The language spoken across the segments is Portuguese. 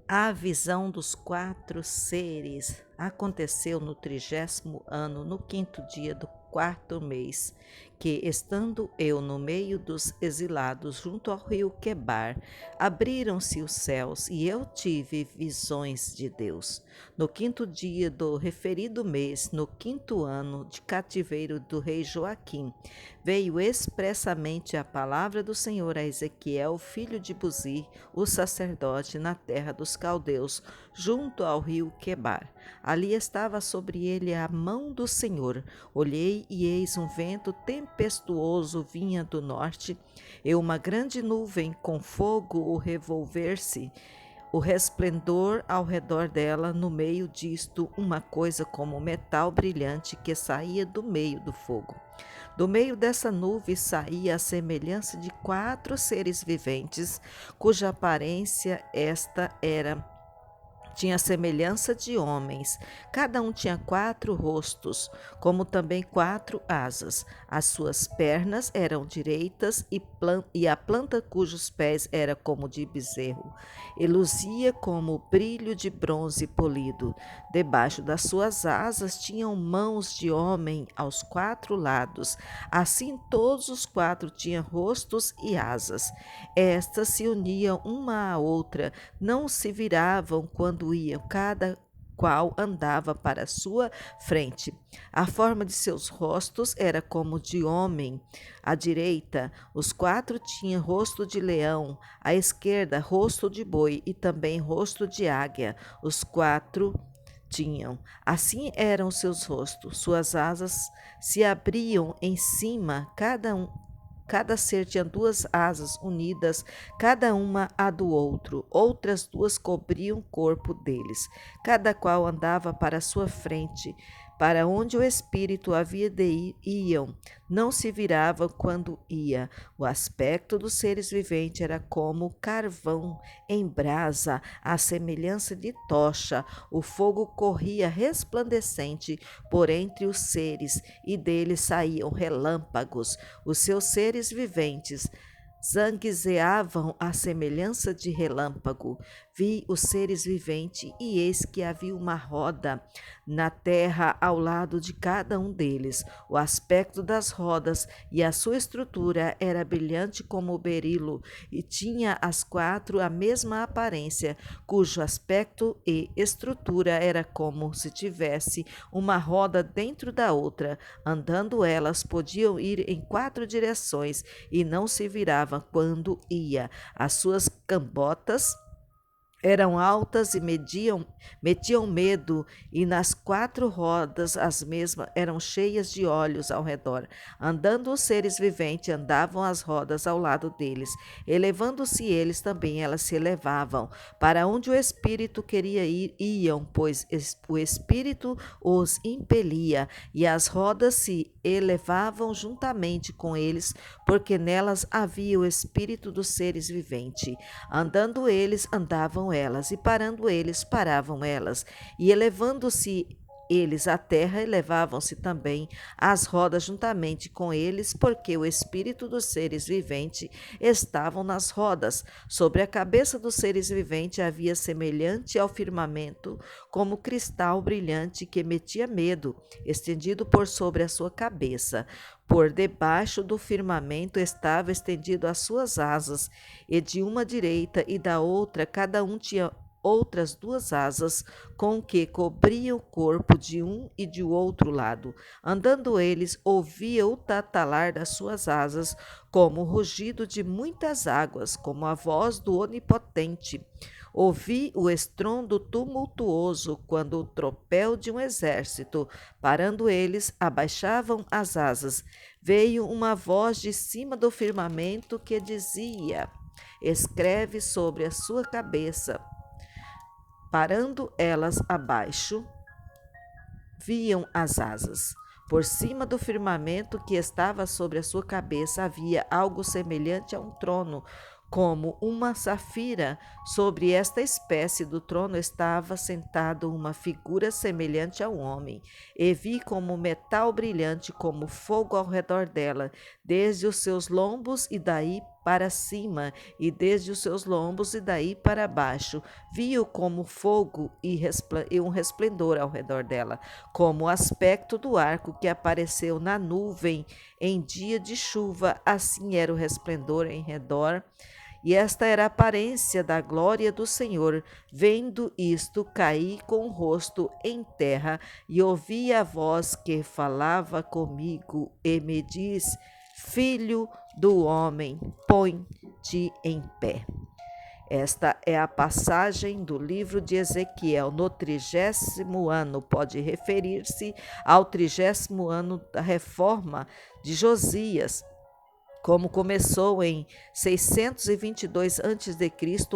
A visão dos 4 seres aconteceu no 30º ano, no 5º dia do 4º mês, que, estando eu no meio dos exilados, junto ao rio Quebar, abriram-se os céus e eu tive visões de Deus. No 5º dia do referido mês, no 5º ano de cativeiro do rei Joaquim, veio expressamente a palavra do Senhor a Ezequiel, filho de Buzi, o sacerdote, na terra dos caldeus, junto ao rio Quebar. Ali estava sobre ele a mão do Senhor. Olhei e eis um vento tempestuoso vinha do norte, e uma grande nuvem com fogo o revolver-se, o resplendor ao redor dela, no meio disto uma coisa como metal brilhante que saía do meio do fogo. Do meio dessa nuvem saía a semelhança de 4 seres viventes, cuja aparência tinha semelhança de homens. Cada um tinha 4 rostos, como também 4 asas. As suas pernas eram direitas e a planta cujos pés era como de bezerro, e luzia como o brilho de bronze polido. Debaixo das suas asas tinham mãos de homem aos 4 lados. Assim todos os 4 tinham rostos e asas. Estas se uniam uma à outra, não se viravam quando iam, cada qual andava para a sua frente. A forma de seus rostos era como de homem. À direita, os 4 tinham rosto de leão, à esquerda, rosto de boi e também rosto de águia. Os 4 tinham. Assim eram seus rostos. Suas asas se abriam em cima, Cada ser tinha 2 asas unidas, cada uma à do outro. Outras 2 cobriam o corpo deles. Cada qual andava para a sua frente. Para onde o espírito havia de ir, iam. Não se virava quando ia. O aspecto dos seres viventes era como carvão em brasa, à semelhança de tocha. O fogo corria resplandecente por entre os seres, e deles saíam relâmpagos. Os seus seres viventes zangueavam à semelhança de relâmpago. Vi os seres viventes, e eis que havia uma roda na terra ao lado de cada um deles. O aspecto das rodas e a sua estrutura era brilhante como o berilo, e tinha as 4 a mesma aparência, cujo aspecto e estrutura era como se tivesse uma roda dentro da outra. Andando elas, podiam ir em 4 direções e não se viravam quando ia. As suas cambotas eram altas e metiam medo, e nas 4 rodas as mesmas eram cheias de olhos ao redor. Andando os seres viventes, andavam as rodas ao lado deles. Elevando-se eles também, elas se elevavam. Para onde o espírito queria ir, iam, pois o espírito os impelia, e as rodas se elevavam juntamente com eles, porque nelas havia o espírito dos seres viventes. Andando eles, andavam elas, e parando eles, paravam elas, e elevando-se eles à terra, elevavam-se também as rodas juntamente com eles, porque o espírito dos seres viventes estavam nas rodas. Sobre a cabeça dos seres viventes havia semelhante ao firmamento, como cristal brilhante que metia medo, estendido por sobre a sua cabeça. Por debaixo do firmamento estava estendido as suas asas, e de uma direita e da outra cada um tinha outras 2 asas, com que cobria o corpo de um e de outro lado. Andando eles, ouvia o tatalar das suas asas, como o rugido de muitas águas, como a voz do Onipotente. Ouvi o estrondo tumultuoso, quando o tropel de um exército. Parando eles, abaixavam as asas. Veio uma voz de cima do firmamento que dizia: escreve sobre a sua cabeça. Parando elas abaixo, viam as asas. Por cima do firmamento que estava sobre a sua cabeça havia algo semelhante a um trono, como uma safira. Sobre esta espécie do trono estava sentado uma figura semelhante a um homem, e vi como metal brilhante como fogo ao redor dela, desde os seus lombos e daí para cima e desde os seus lombos e daí para baixo. Viu como fogo e um resplendor ao redor dela, como o aspecto do arco que apareceu na nuvem em dia de chuva, assim era o resplendor em redor. E esta era a aparência da glória do Senhor. Vendo isto, caí com o rosto em terra e ouvi a voz que falava comigo e me diz: Filho do homem, põe-te em pé. Esta é a passagem do livro de Ezequiel no 30º ano, pode referir-se ao 30º ano da reforma de Josias, como começou em 622 a.C.,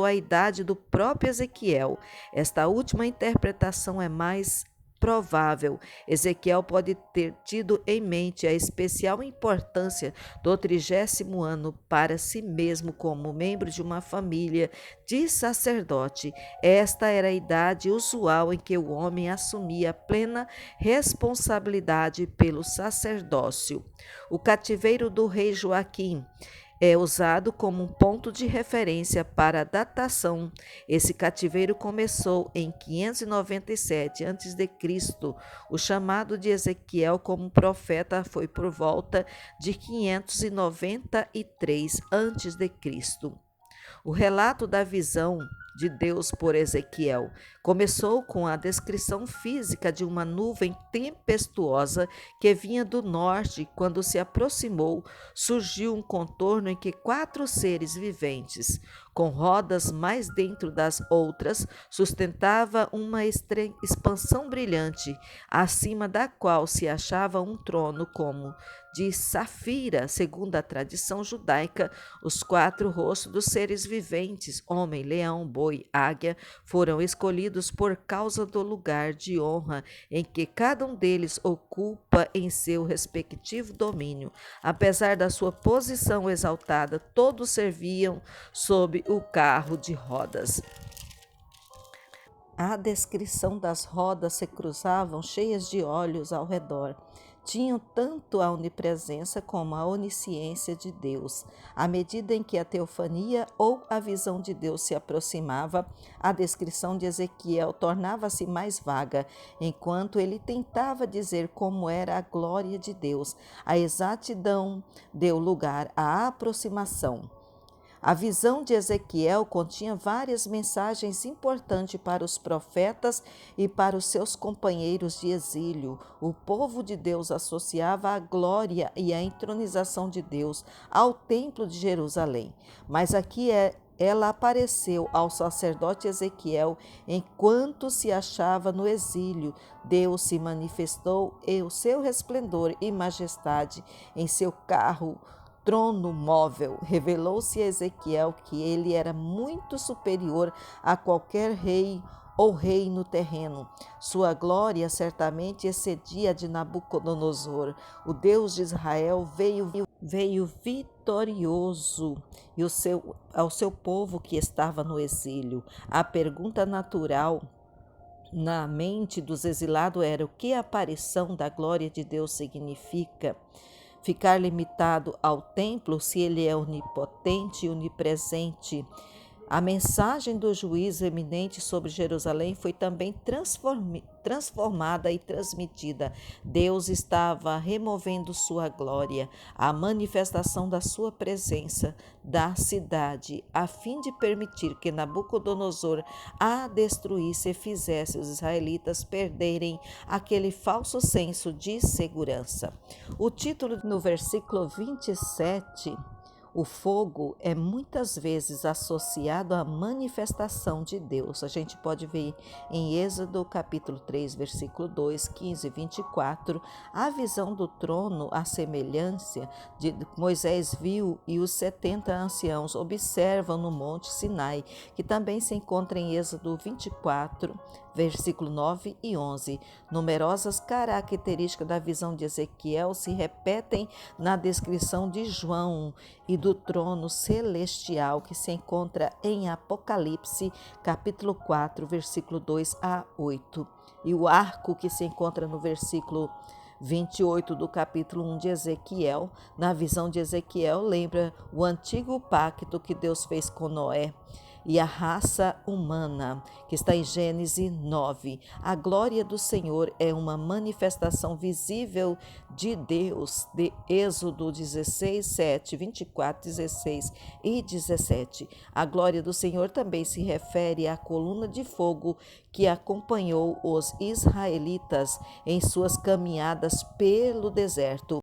a idade do próprio Ezequiel. Esta última interpretação é mais provável. Ezequiel pode ter tido em mente a especial importância do 30º ano para si mesmo como membro de uma família de sacerdote. Esta era a idade usual em que o homem assumia plena responsabilidade pelo sacerdócio. O cativeiro do rei Joaquim é usado como um ponto de referência para a datação. Esse cativeiro começou em 597 a.C. O chamado de Ezequiel como profeta foi por volta de 593 a.C. O relato da visão de Deus por Ezequiel começou com a descrição física de uma nuvem tempestuosa que vinha do norte. Quando se aproximou, surgiu um contorno em que 4 seres viventes, com rodas mais dentro das outras, sustentava uma expansão brilhante, acima da qual se achava um trono como de safira. Segundo a tradição judaica, os 4 rostos dos seres viventes, homem, leão, boi, águia, foram escolhidos por causa do lugar de honra em que cada um deles ocupa em seu respectivo domínio. Apesar da sua posição exaltada, todos serviam sob o carro de rodas. A descrição das rodas se cruzavam cheias de olhos ao redor. Tinham tanto a onipresença como a onisciência de Deus. À medida em que a teofania ou a visão de Deus se aproximava, a descrição de Ezequiel tornava-se mais vaga, enquanto ele tentava dizer como era a glória de Deus. A exatidão deu lugar à aproximação. A visão de Ezequiel continha várias mensagens importantes para os profetas e para os seus companheiros de exílio. O povo de Deus associava a glória e a entronização de Deus ao templo de Jerusalém. Mas aqui ela apareceu ao sacerdote Ezequiel enquanto se achava no exílio. Deus se manifestou em o seu resplendor e majestade em seu carro trono móvel. Revelou-se a Ezequiel que ele era muito superior a qualquer rei ou reino terreno. Sua glória certamente excedia a de Nabucodonosor. O Deus de Israel veio vitorioso e ao seu povo que estava no exílio. A pergunta natural na mente dos exilados era: o que a aparição da glória de Deus significa? Ficar limitado ao templo, se ele é onipotente e onipresente? A mensagem do juízo eminente sobre Jerusalém foi também transformada e transmitida. Deus estava removendo sua glória, a manifestação da sua presença da cidade, a fim de permitir que Nabucodonosor a destruísse e fizesse os israelitas perderem aquele falso senso de segurança. O título no versículo 27, o fogo, é muitas vezes associado à manifestação de Deus. A gente pode ver em Êxodo capítulo 3, versículo 2, 15 e 24, a visão do trono, a semelhança de Moisés viu e os 70 anciãos observam no monte Sinai, que também se encontra em Êxodo 24, versículo 9 e 11. Numerosas características da visão de Ezequiel se repetem na descrição de João e do trono celestial que se encontra em Apocalipse, capítulo 4, versículo 2 a 8. E o arco que se encontra no versículo 28 do capítulo 1 de Ezequiel. Na visão de Ezequiel, lembra o antigo pacto que Deus fez com Noé e a raça humana, que está em Gênesis 9. A glória do Senhor é uma manifestação visível de Deus, de Êxodo 16, 7, 24, 16 e 17. A glória do Senhor também se refere à coluna de fogo que acompanhou os israelitas em suas caminhadas pelo deserto.